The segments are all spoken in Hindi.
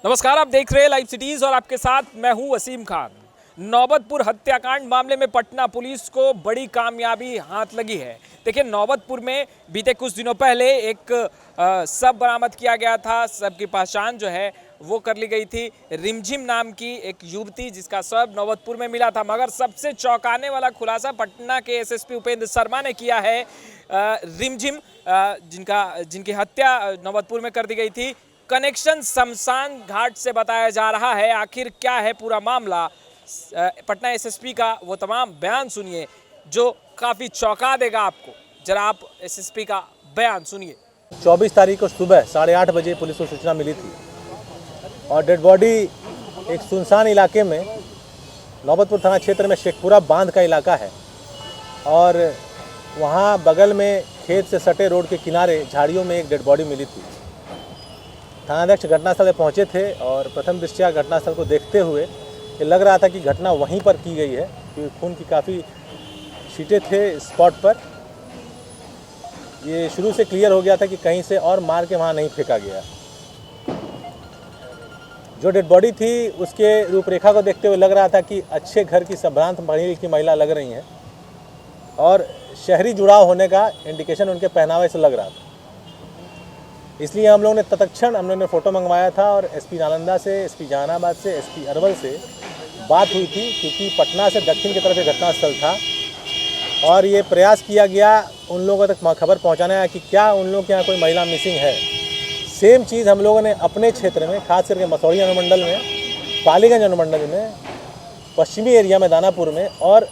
नमस्कार, आप देख रहे हैं लाइव सिटीज और आपके साथ मैं हूं वसीम खान। नौबतपुर हत्याकांड मामले में पटना पुलिस को बड़ी कामयाबी हाथ लगी है। देखिए, नौबतपुर में बीते कुछ दिनों पहले एक शव बरामद किया गया था। शव की पहचान जो है वो कर ली गई थी। रिमझिम नाम की एक युवती जिसका शव नौबतपुर में मिला था। मगर सबसे चौंकाने वाला खुलासा पटना के एसएसपी उपेंद्र शर्मा ने किया है। रिमझिम जिनकी हत्या नौबतपुर में कर दी गई थी, कनेक्शन शमशान घाट से बताया जा रहा है। आखिर क्या है पूरा मामला, पटना एसएसपी का वो तमाम बयान सुनिए जो काफ़ी चौंका देगा आपको। जरा आप एसएसपी का बयान सुनिए। 24 तारीख को सुबह 8:30 बजे पुलिस को सूचना मिली थी और डेड बॉडी एक सुनसान इलाके में नौबतपुर थाना क्षेत्र में शेखपुरा बांध का इलाका है और वहाँ बगल में खेत से सटे रोड के किनारे झाड़ियों में एक डेड बॉडी मिली थी। थानाध्यक्ष घटनास्थल पर पहुंचे थे और प्रथम दृष्टया घटनास्थल को देखते हुए ये लग रहा था कि घटना वहीं पर की गई है, क्योंकि खून की काफ़ी छींटे थे स्पॉट पर। ये शुरू से क्लियर हो गया था कि कहीं से और मार के वहाँ नहीं फेंका गया। जो डेड बॉडी थी उसके रूपरेखा को देखते हुए लग रहा था कि अच्छे घर की संभ्रांत पढ़ी लिखी महिला लग रही हैं और शहरी जुड़ाव होने का इंडिकेशन उनके पहनावे से लग रहा था। इसलिए हम लोगों ने तत्क्षण ने फ़ोटो मंगवाया था और एसपी नालंदा से, एसपी जहानाबाद से, एसपी अरवल से बात हुई थी, क्योंकि पटना से दक्षिण की तरफ एक घटनास्थल था और ये प्रयास किया गया उन लोगों तक खबर पहुंचाना है कि क्या उन लोगों के यहाँ कोई महिला मिसिंग है। सेम चीज़ हम लोगों ने अपने क्षेत्र में, खास करके मसौड़ी अनुमंडल में, पालीगंज अनुमंडल में, पश्चिमी एरिया में दानापुर में और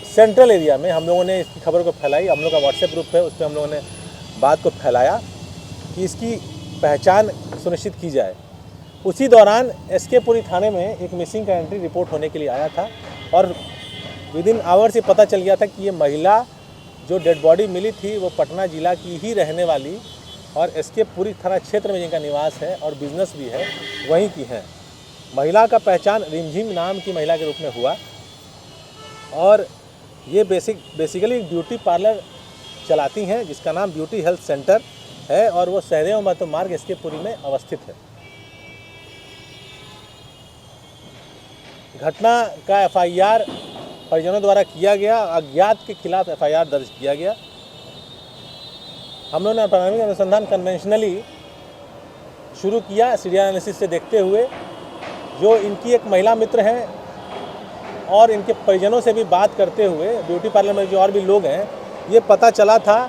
सेंट्रल एरिया में हम लोगों ने इसकी खबर को फैलाई। हम लोग का व्हाट्सएप ग्रुप है, उस पर हम लोगों ने बात को फैलाया कि इसकी पहचान सुनिश्चित की जाए। उसी दौरान एसके पुरी थाने में एक मिसिंग का एंट्री रिपोर्ट होने के लिए आया था और विदिन आवर्स ये पता चल गया था कि ये महिला जो डेड बॉडी मिली थी वो पटना जिला की ही रहने वाली और एसके पुरी थाना क्षेत्र में जिनका निवास है और बिजनेस भी है वहीं की है। महिला का पहचान रिमझिम नाम की महिला के रूप में हुआ और ये बेसिकली ब्यूटी पार्लर चलाती हैं जिसका नाम ब्यूटी हेल्थ सेंटर है और वो सहदेव महतो मार्ग एसके पुरी में अवस्थित है। घटना का एफआईआर परिजनों द्वारा किया गया। अज्ञात के खिलाफ एफआईआर दर्ज किया गया। हम लोगों ने प्रारंभिक अनुसंधान कन्वेंशनली शुरू किया सीरियल एनालिसिस से देखते हुए। जो इनकी एक महिला मित्र हैं और इनके परिजनों से भी बात करते हुए ब्यूटी पार्लर में जो और भी लोग हैं, ये पता चला था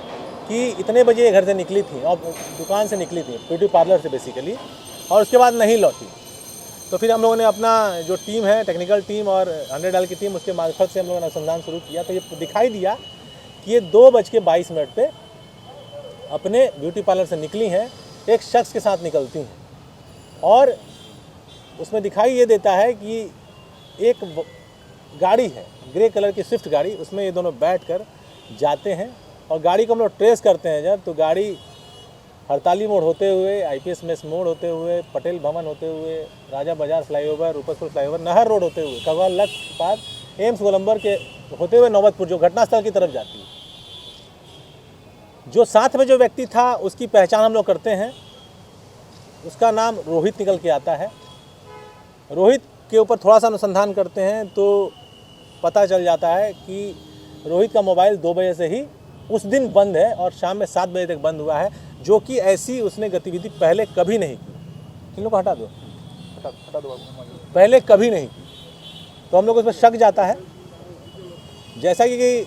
कि इतने बजे ये घर से निकली थी और दुकान से निकली थी, ब्यूटी पार्लर से बेसिकली, और उसके बाद नहीं लौटी। तो फिर हम लोगों ने अपना जो टीम है, टेक्निकल टीम और 100 डायल की टीम, उसके मार्फत से हम लोगों ने अनुसंधान शुरू किया। तो ये दिखाई दिया कि ये 2:22 पे अपने ब्यूटी पार्लर से निकली हैं, एक शख्स के साथ निकलती हैं और उसमें दिखाई ये देता है कि एक गाड़ी है, ग्रे कलर की स्विफ्ट गाड़ी, उसमें ये दोनों बैठ कर जाते हैं और गाड़ी को हम लोग ट्रेस करते हैं जब, तो गाड़ी हड़ताली मोड़ होते हुए, आईपीएस मेस मोड़ होते हुए, पटेल भवन होते हुए, राजा बाजार फ्लाईओवर, रूपसपुर फ्लाईओवर, नहर रोड होते हुए, कगवा लक्ष्य के पास, एम्स गोलंबर के होते हुए नौबतपुर जो घटनास्थल की तरफ जाती है। जो साथ में जो व्यक्ति था उसकी पहचान हम लोग करते हैं। उसका नाम रोहित निकल के आता है। रोहित के ऊपर थोड़ा सा अनुसंधान करते हैं तो पता चल जाता है कि रोहित का मोबाइल 2 बजे से ही उस दिन बंद है और शाम में 7 बजे तक बंद हुआ है, जो कि ऐसी उसने गतिविधि पहले कभी नहीं की। इन लोग को हटा दो, पहले कभी नहीं की। तो हम लोग उस पर शक जाता है। जैसा कि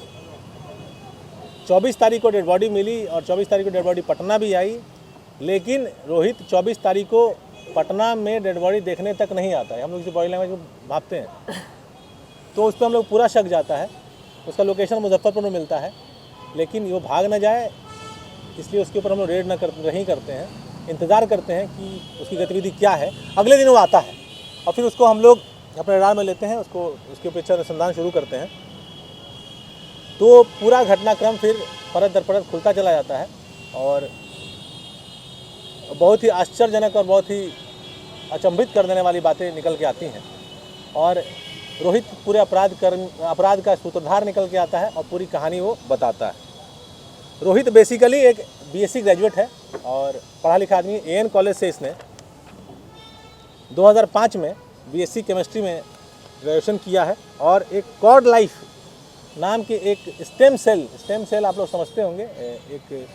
24 तारीख को डेड बॉडी मिली और 24 तारीख को डेड बॉडी पटना भी आई, लेकिन रोहित 24 तारीख को पटना में डेड बॉडी देखने तक नहीं आता है। हम लोग इसे बॉडी लैंग्वेज को भापते हैं तो उस पर हम लोग पूरा शक जाता है। उसका लोकेशन मुजफ्फरपुर में मिलता है, लेकिन वो भाग ना जाए इसलिए उसके ऊपर हम लोग रेड नहीं करते हैं, इंतज़ार करते हैं कि उसकी गतिविधि क्या है। अगले दिन वो आता है और फिर उसको हम लोग अपने रडार में लेते हैं, उसको उसके पीछे अनुसंधान शुरू करते हैं। तो पूरा घटनाक्रम फिर परत दर परत खुलता चला जाता है और बहुत ही आश्चर्यजनक और बहुत ही अचंभित कर देने वाली बातें निकल के आती हैं और रोहित पूरे अपराध का सूत्रधार निकल के आता है और पूरी कहानी वो बताता है। रोहित बेसिकली एक बीएससी ग्रेजुएट है और पढ़ा लिखा आदमी। एएन कॉलेज से इसने 2005 में बीएससी केमिस्ट्री में ग्रेजुएशन किया है और एक कॉर्ड लाइफ नाम के एक स्टेम सेल आप लोग समझते होंगे, एक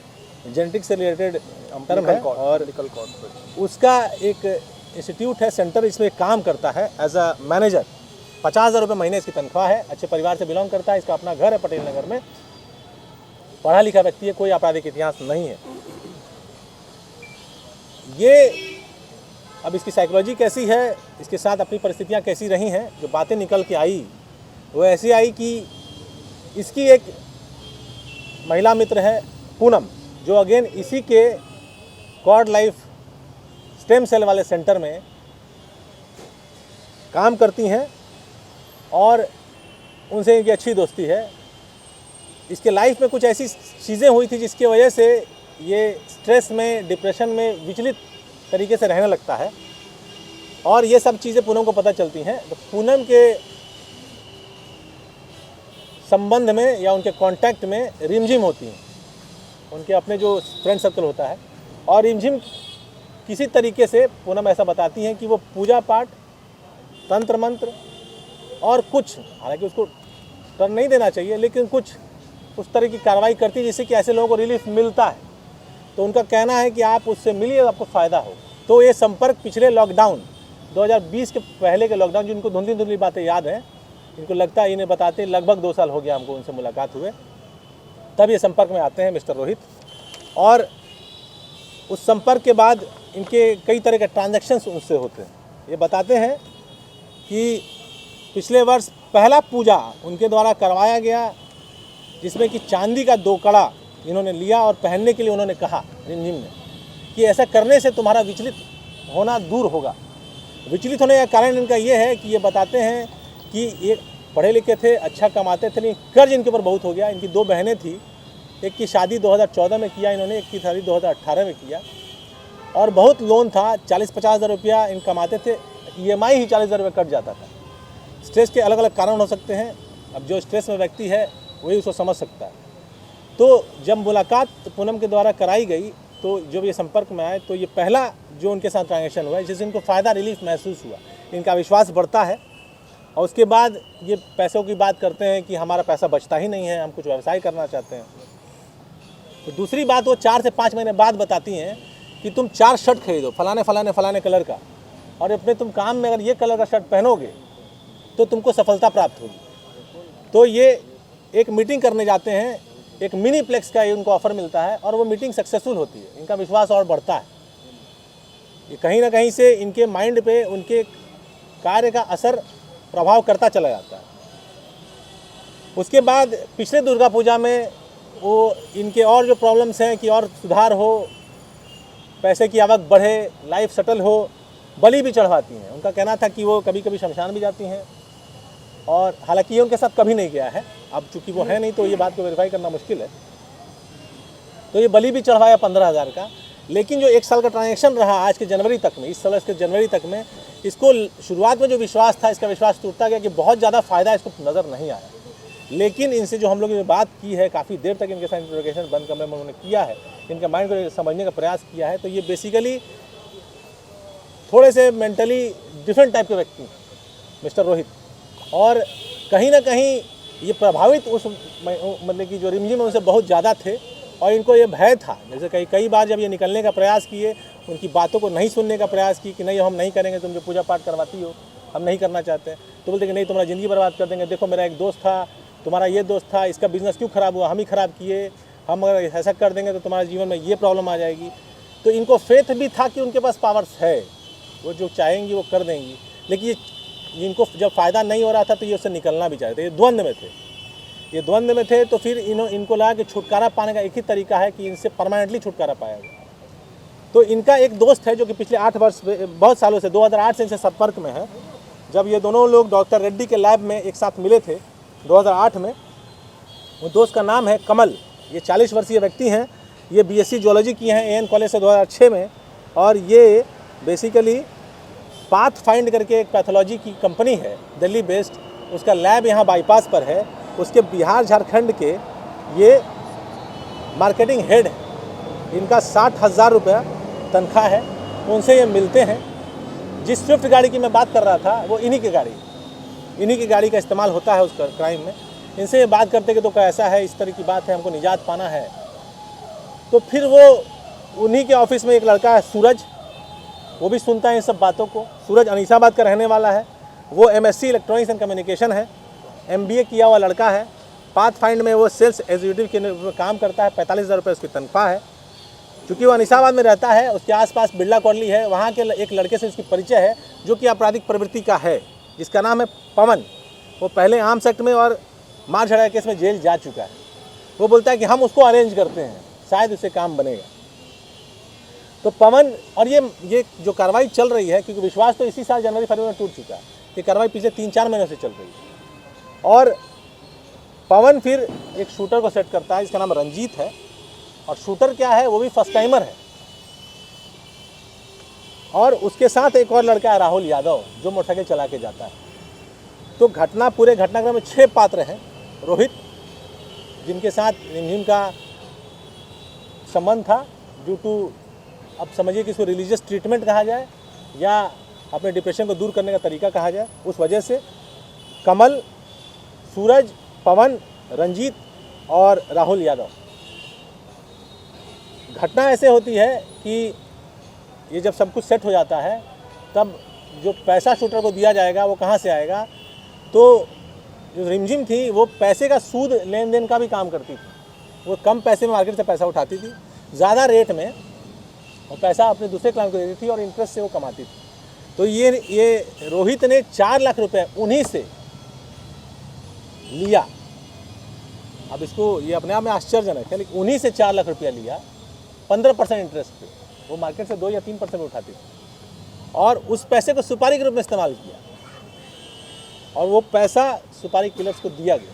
जेनेटिक से रिलेटेड टर्म है और उसका एक इंस्टीट्यूट है, सेंटर, इसमें काम करता है एज अ मैनेजर। 50,000 रुपये महीने इसकी तनख्वाह है। अच्छे परिवार से बिलोंग करता है, इसका अपना घर है पटेल नगर में, पढ़ा लिखा व्यक्ति है, कोई आपराधिक इतिहास नहीं है। ये अब इसकी साइकोलॉजी कैसी है, इसके साथ अपनी परिस्थितियाँ कैसी रही हैं, जो बातें निकल के आई वो ऐसी आई कि इसकी एक महिला मित्र है पूनम, जो अगेन इसी के कॉर्ड लाइफ स्टेम सेल वाले सेंटर में काम करती हैं और उनसे इनकी अच्छी दोस्ती है। इसके लाइफ में कुछ ऐसी चीज़ें हुई थी जिसकी वजह से ये स्ट्रेस में, डिप्रेशन में विचलित तरीके से रहने लगता है और ये सब चीज़ें पूनम को पता चलती हैं। तो पूनम के संबंध में या उनके कांटेक्ट में रिमझिम होती हैं, उनके अपने जो फ्रेंड सर्कल होता है, और रिमझिम किसी तरीके से पूनम ऐसा बताती हैं कि वो पूजा पाठ, तंत्र मंत्र और कुछ, हालांकि उसको टर्न नहीं देना चाहिए, लेकिन कुछ उस तरह की कार्रवाई करती है जिससे कि ऐसे लोगों को रिलीफ मिलता है। तो उनका कहना है कि आप उससे मिलिए, आपको फ़ायदा हो। तो ये संपर्क पिछले लॉकडाउन 2020 के पहले के लॉकडाउन, जिनको धुंधली धुंधली बातें याद हैं, इनको लगता है, इन्हें बताते लगभग 2 साल हो गया हमको उनसे मुलाकात हुए, तब ये संपर्क में आते हैं मिस्टर रोहित। और उस संपर्क के बाद इनके कई तरह के ट्रांजैक्शंस उनसे होते हैं। ये बताते हैं कि पिछले वर्ष पहला पूजा उनके द्वारा करवाया गया, जिसमें कि चांदी का 2 कड़ा इन्होंने लिया और पहनने के लिए उन्होंने कहा रिमझिम ने कि ऐसा करने से तुम्हारा विचलित होना दूर होगा। विचलित होने का कारण इनका ये है कि ये बताते हैं कि ये पढ़े लिखे थे, अच्छा कमाते थे, लेकिन कर्ज इनके ऊपर बहुत हो गया। इनकी 2 बहनें थी, एक की शादी 2014 में किया इन्होंने, एक की शादी 2018 में किया, और बहुत लोन था, 40-50 हज़ार रुपया इन कमाते थे, EMI ही 40 हज़ार रुपये कट जाता था। स्ट्रेस के अलग अलग कारण हो सकते हैं, अब जो स्ट्रेस में व्यक्ति है वही उसको समझ सकता है। तो जब मुलाकात पूनम के द्वारा कराई गई, तो जब ये संपर्क में आए, तो ये पहला जो उनके साथ ट्रांजेक्शन हुआ जिससे इनको फ़ायदा, रिलीफ महसूस हुआ, इनका विश्वास बढ़ता है। और उसके बाद ये पैसों की बात करते हैं कि हमारा पैसा बचता ही नहीं है, हम कुछ व्यवसाय करना चाहते हैं। तो दूसरी बात वो 4 से 5 महीने बाद बताती हैं कि तुम 4 शर्ट खरीदो फलाने कलर का, और अपने तुम काम में अगर ये कलर का शर्ट पहनोगे तो तुमको सफलता प्राप्त होगी। तो ये एक मीटिंग करने जाते हैं, एक मिनी प्लेक्स का उनको ऑफर मिलता है और वो मीटिंग सक्सेसफुल होती है। इनका विश्वास और बढ़ता है। ये कहीं ना कहीं से इनके माइंड पे उनके कार्य का असर, प्रभाव करता चला जाता है। उसके बाद पिछले दुर्गा पूजा में वो इनके और जो प्रॉब्लम्स हैं कि और सुधार हो, पैसे की आवक बढ़े, लाइफ सेटल हो, बलि भी चढ़वाती हैं। उनका कहना था कि वो कभी कभी शमशान भी जाती हैं, और हालांकि ये उनके साथ कभी नहीं गया है, अब चूंकि वो है नहीं तो ये बात को वेरीफाई करना मुश्किल है। तो ये बलि भी चढ़वाया 15,000 का, लेकिन जो 1 साल का ट्रांजेक्शन रहा आज के जनवरी तक में, इस साल के जनवरी तक में, इसको शुरुआत में जो विश्वास था, इसका विश्वास टूटता गया कि बहुत ज़्यादा फ़ायदा इसको नज़र नहीं आया। लेकिन इनसे जो हम लोग ने बात की है, काफ़ी देर तक इनके साथ इंटरोगेशन बंद कमरे में उन्होंने किया है, इनके माइंड को समझने का प्रयास किया है, तो ये बेसिकली थोड़े से मेंटली डिफरेंट टाइप के व्यक्ति मिस्टर रोहित, और कहीं ना कहीं ये प्रभावित उस मतलब कि जो रिमझिम उनसे बहुत ज़्यादा थे, और इनको ये भय था। जैसे कई बार जब ये निकलने का प्रयास किए, उनकी बातों को नहीं सुनने का प्रयास की कि नहीं हम नहीं करेंगे, तुम जो पूजा पाठ करवाती हो हम नहीं करना चाहते, तो बोलते कि नहीं तुम्हारा ज़िंदगी बर्बाद कर देंगे, देखो मेरा एक दोस्त था, तुम्हारा ये दोस्त था, इसका बिज़नेस क्यों ख़राब हुआ, हम ही ख़राब किए, हम अगर ऐसा कर देंगे तो तुम्हारे जीवन में ये प्रॉब्लम आ जाएगी। तो इनको फेथ भी था कि उनके पास पावर्स है, वो जो चाहेंगी वो कर देंगी, लेकिन ये इनको जब फ़ायदा नहीं हो रहा था तो ये उससे निकलना भी चाहते थे। ये द्वंद्व में थे। तो फिर इनको लगा कि छुटकारा पाने का एक ही तरीका है कि इनसे परमानेंटली छुटकारा पाया जाए। तो इनका एक दोस्त है जो कि पिछले 8 वर्ष, बहुत सालों से, 2008 से इनसे संपर्क में है। जब ये दोनों लोग डॉक्टर रेड्डी के लैब में एक साथ मिले थे 2008 में, वो दोस्त का नाम है कमल। ये 40 वर्षीय व्यक्ति हैं। ये BSc जियोलॉजी किए हैं AN कॉलेज से 2006 में, और ये बेसिकली पाथ फाइंड करके एक पैथोलॉजी की कंपनी है दिल्ली बेस्ड, उसका लैब यहाँ बाईपास पर है। उसके बिहार झारखंड के ये मार्केटिंग हेड है। इनका 60,000 रुपया तनख्वाह है। उनसे ये मिलते हैं जिस स्विफ्ट गाड़ी की मैं बात कर रहा था वो इन्हीं की गाड़ी का इस्तेमाल होता है उस क्राइम में। इनसे ये बात करते कि तो ऐसा है, इस तरह की बात है, हमको निजात पाना है। तो फिर वो उन्हीं के ऑफिस में एक लड़का है सूरज, वो भी सुनता है इन सब बातों को। सूरज अनीसाबाद का रहने वाला है, वो MSc इलेक्ट्रॉनिक्स एंड कम्युनिकेशन है, MBA किया हुआ लड़का है। पाथफाइंड में वो सेल्स एग्जीक्यूटिव के काम करता है, 45,000 रुपये उसकी तनख्वाह है। चूँकि वो अनीसाबाद में रहता है, उसके आसपास बिरला कॉलोनी है, वहाँ के एक लड़के से उसकी परिचय है जो कि आपराधिक प्रवृत्ति का है, जिसका नाम है पवन। वो पहले आर्म्स एक्ट में और मार झगड़ा केस में जेल जा चुका है। वो बोलता है कि हम उसको अरेंज करते हैं, शायद उससे काम बनेगा। तो पवन और ये जो कार्रवाई चल रही है, क्योंकि विश्वास तो इसी साल जनवरी फरवरी में टूट चुका है, ये कार्रवाई पिछले 3-4 महीनों से चल रही है। और पवन फिर एक शूटर को सेट करता है जिसका नाम रंजीत है, और शूटर क्या है, वो भी फर्स्ट टाइमर है। और उसके साथ एक और लड़का है राहुल यादव, जो मोटरसाइकिल चला के जाता है। तो पूरे घटनाक्रम में 6 पात्र हैं। रोहित, जिनके साथ रिमझिम का संबंध था ड्यू टू, अब समझिए कि इसको रिलीजियस ट्रीटमेंट कहा जाए या अपने डिप्रेशन को दूर करने का तरीका कहा जाए, उस वजह से कमल, सूरज, पवन, रंजीत और राहुल यादव। घटना ऐसे होती है कि ये जब सब कुछ सेट हो जाता है, तब जो पैसा शूटर को दिया जाएगा वो कहाँ से आएगा। तो जो रिमझिम थी वो पैसे का सूद लेन देन का भी काम करती थी। वो कम पैसे में मार्केट से पैसा उठाती थी, ज़्यादा रेट में और पैसा अपने दूसरे क्लाइंट को देती थी और इंटरेस्ट से वो कमाती थी। तो ये रोहित ने 4 लाख रुपए उन्हीं से लिया। अब इसको ये अपने आप में आश्चर्यजनक है, लेकिन उन्हीं से 4 लाख रुपया लिया 15% इंटरेस्ट पे। वो मार्केट से 2 या 3% में उठाती थी और उस पैसे को सुपारी के रूप में इस्तेमाल किया और वो पैसा सुपारी किलर्स को दिया गया।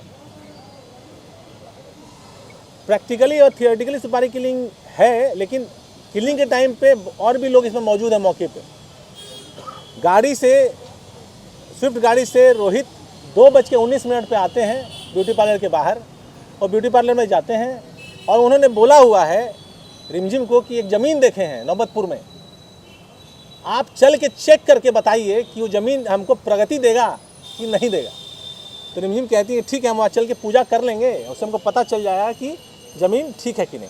प्रैक्टिकली और थियोरेटिकली सुपारी किलिंग है, लेकिन किलिंग के टाइम पे और भी लोग इसमें मौजूद हैं मौके पे। स्विफ्ट गाड़ी से रोहित 2:19 पे आते हैं ब्यूटी पार्लर के बाहर और ब्यूटी पार्लर में जाते हैं और उन्होंने बोला हुआ है रिमझिम को कि एक ज़मीन देखे हैं नौबतपुर में, आप चल के चेक करके बताइए कि वो ज़मीन हमको प्रगति देगा कि नहीं देगा। तो रिमझिम कहती है ठीक है, हम वहाँ चल के पूजा कर लेंगे, उससे हमको पता चल जाएगा कि ज़मीन ठीक है कि नहीं।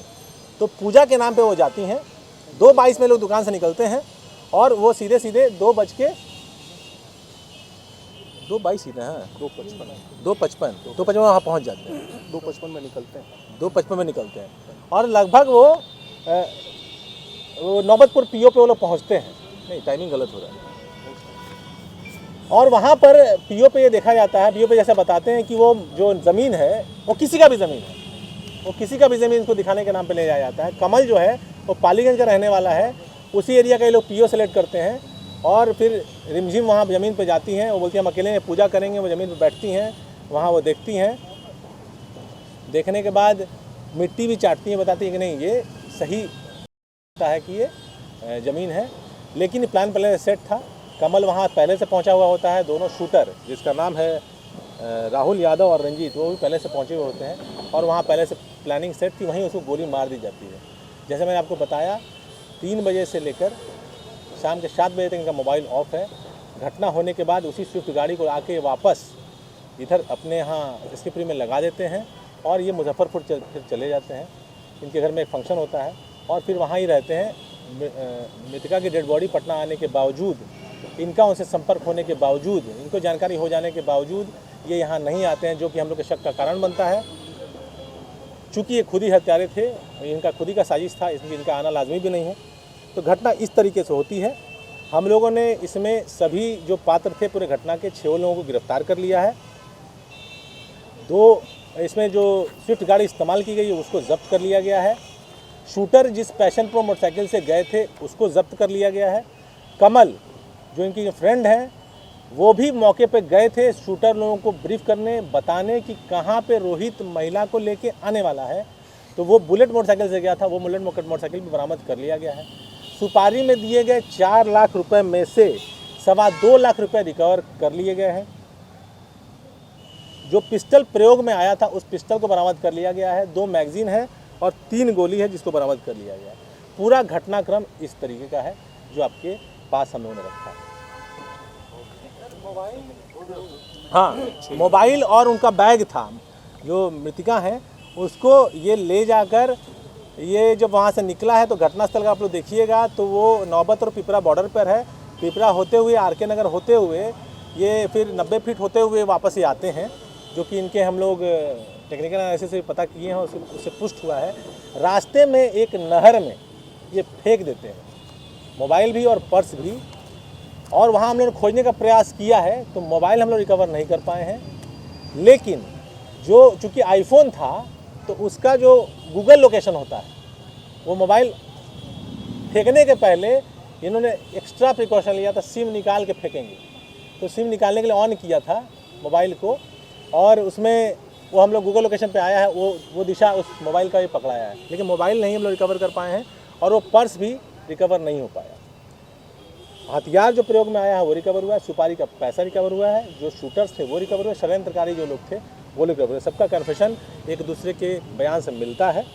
तो पूजा के नाम पे वो जाती हैं। 2:22 में लोग दुकान से निकलते हैं और वो सीधे 2:55 वहाँ पहुँच जाते हैं। 2:55 में निकलते हैं और लगभग वो नौबतपुर PO पे वो लोग पहुँचते हैं। नहीं, टाइमिंग गलत हो रहा है। और वहाँ पर PO पे ये देखा जाता है, PO पे जैसा बताते हैं कि वो जो ज़मीन है वो किसी का भी ज़मीन है, वो किसी का भी ज़मीन इसको दिखाने के नाम पे ले जाया जाता है। कमल जो है वो पालीगंज का रहने वाला है, उसी एरिया का ये लोग PO सेलेक्ट करते हैं और फिर रिमझिम वहाँ ज़मीन पे जाती हैं। वो बोलती हैं हम अकेले में पूजा करेंगे। वो ज़मीन पे बैठती हैं, वहाँ वो देखती हैं। देखने के बाद मिट्टी भी चाटती हैं, बताती हैं कि नहीं ये सही होता है कि ये ज़मीन है, लेकिन प्लान पहले सेट था। कमल वहाँ पहले से पहुँचा हुआ होता है। दोनों शूटर, जिसका नाम है राहुल यादव और रंजीत, वो भी पहले से पहुँचे हुए होते हैं और वहाँ पहले से प्लानिंग सेट थी। वहीं उसको गोली मार दी जाती है। जैसे मैंने आपको बताया 3 बजे से लेकर शाम के 7 बजे तक इनका मोबाइल ऑफ है। घटना होने के बाद उसी स्विफ्ट गाड़ी को आके वापस इधर अपने यहाँ स्किपरी में लगा देते हैं और ये मुजफ्फरपुर फिर चले जाते हैं। इनके घर में एक फंक्शन होता है और फिर वहाँ ही रहते हैं। मृतका की डेड बॉडी पटना आने के बावजूद, इनका उनसे संपर्क होने के बावजूद, इनको जानकारी हो जाने के बावजूद ये यहाँ नहीं आते हैं, जो कि हम लोग के शक का कारण बनता है। चूँकि ये खुद ही हत्यारे थे, इनका खुद ही का साजिश था, इसलिए इनका आना लाजमी भी नहीं है। तो घटना इस तरीके से होती है। हम लोगों ने इसमें सभी जो पात्र थे पूरे घटना के 6 लोगों को गिरफ्तार कर लिया है। 2 इसमें जो स्विफ्ट गाड़ी इस्तेमाल की गई है उसको जब्त कर लिया गया है। शूटर जिस पैशन प्रो मोटरसाइकिल से गए थे उसको जब्त कर लिया गया है। कमल जो इनकी फ्रेंड हैं वो भी मौके पे गए थे शूटर लोगों को ब्रीफ करने, बताने कि कहाँ पे रोहित महिला को लेके आने वाला है। तो वो बुलेट मोटरसाइकिल से गया था, वो बुलेट मोटरसाइकिल भी बरामद कर लिया गया है। सुपारी में दिए गए 4 लाख रुपए में से 2.25 लाख रुपए रिकवर कर लिए गए हैं। जो पिस्टल प्रयोग में आया था उस पिस्टल को बरामद कर लिया गया है। 2 मैगजीन है और 3 गोली है जिसको बरामद कर लिया गया है। पूरा घटनाक्रम इस तरीके का है जो आपके पास हम लोगों ने रखा है। हाँ, मोबाइल और उनका बैग था। जो मृतिका है उसको ये ले जाकर, ये जब वहाँ से निकला है तो घटनास्थल का आप लोग देखिएगा तो वो नौबत और पिपरा बॉर्डर पर है। पिपरा होते हुए आर.के. नगर होते हुए ये फिर 90 फीट होते हुए वापस ये आते हैं, जो कि इनके हम लोग टेक्निकल एनालिसिस से पता किए हैं, उससे पुष्ट हुआ है। रास्ते में एक नहर में ये फेंक देते हैं, मोबाइल भी और पर्स भी। और वहाँ हम लोग ने खोजने का प्रयास किया है तो मोबाइल हम लोग रिकवर नहीं कर पाए हैं, लेकिन जो चूँकि आईफोन था तो उसका जो गूगल लोकेशन होता है, वो मोबाइल फेंकने के पहले इन्होंने एक्स्ट्रा प्रिकॉशन लिया था, सिम निकाल के फेंकेंगे। तो सिम निकालने के लिए ऑन किया था मोबाइल को, और उसमें वो हम लोग गूगल लोकेशन पे आया है, वो दिशा उस मोबाइल का भी पकड़ाया है, लेकिन मोबाइल नहीं हम लोग रिकवर कर पाए हैं, और वो पर्स भी रिकवर नहीं हो पाया। हथियार जो प्रयोग में आया है वो रिकवर हुआ है, सुपारी का पैसा रिकवर हुआ है, जो शूटर्स थे वो रिकवर हुए, षड्यंत्रकारी जो लोग थे वो रिकवर हुए। सबका कन्फेशन एक दूसरे के बयान से मिलता है,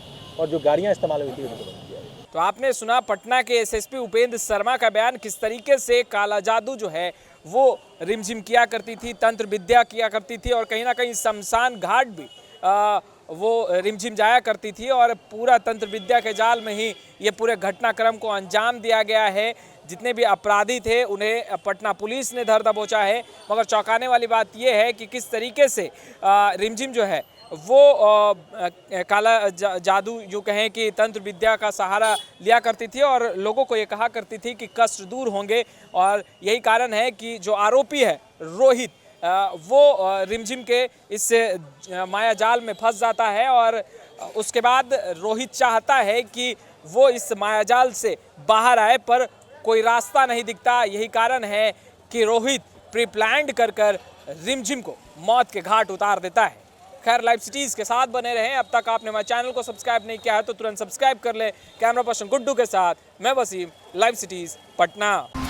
और जो गाड़ियाँ इस्तेमाल हुई थी वो रिकवर किया है। तो आपने सुना पटना के एसएसपी उपेंद्र शर्मा का बयान, किस तरीके से काला जादू जो है वो रिमझिम किया करती थी, तंत्र विद्या किया करती थी, और कहीं ना कहीं शमशान घाट भी वो रिमझिम जाया करती थी, और पूरा तंत्र विद्या के जाल में ही ये पूरे घटनाक्रम को अंजाम दिया गया है। जितने भी अपराधी थे उन्हें पटना पुलिस ने धर दबोचा है। मगर चौंकाने वाली बात यह है कि किस तरीके से रिमझिम जो है वो काला जादू यूँ कहें कि तंत्र विद्या का सहारा लिया करती थी, और लोगों को ये कहा करती थी कि कष्ट दूर होंगे। और यही कारण है कि जो आरोपी है रोहित, वो रिमझिम के इस माया जाल में फंस जाता है, और उसके बाद रोहित चाहता है कि वो इस मायाजाल से बाहर आए, पर कोई रास्ता नहीं दिखता। यही कारण है कि रोहित प्री प्लान्ड कर कर रिमझिम को मौत के घाट उतार देता है। खैर, लाइव सिटीज़ के साथ बने रहें। अब तक आपने हमारे चैनल को सब्सक्राइब नहीं किया है तो तुरंत सब्सक्राइब कर लें। कैमरा पर्सन गुड्डू के साथ मैं वसीम, लाइव सिटीज़ पटना।